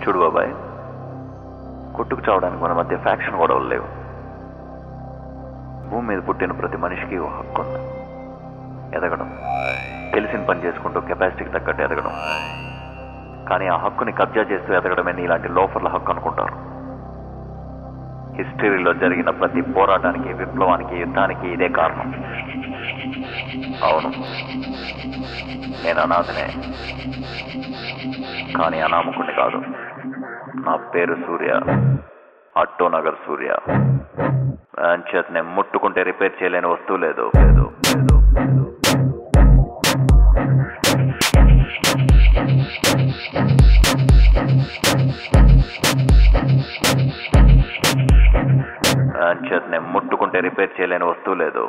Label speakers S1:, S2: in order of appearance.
S1: చూడు బాబాయ్, కొట్టుకు చావడానికి మన మధ్య ఫ్యాక్షన్ గొడవలు లేవు. భూమి మీద పుట్టిన ప్రతి మనిషికి ఓ హక్కు ఉంది. ఎదగడం, తెలిసిన పని చేసుకుంటూ కెపాసిటీకి తగ్గట్టు ఎదగడం. కానీ ఆ హక్కుని కబ్జా చేస్తూ ఎదగడమే నీలాంటి లోఫర్ల హక్కు అనుకుంటారు. హిస్టరీలో జరిగిన ప్రతి పోరాటానికి, విప్లవానికి, యుద్ధానికి ఇదే కారణం. అవును, నేను అనాథనే, కానీ అనామకుడిని కాదు. నా పేరు సూర్య, అట్టో నగర్ సూర్య. అంచేత నేను ముట్టుకుంటే రిపేర్ చేయలేని వస్తువు లేదు. అంచేత నేను ముట్టుకుంటే రిపేర్ చేయలేని వస్తువు లేదు.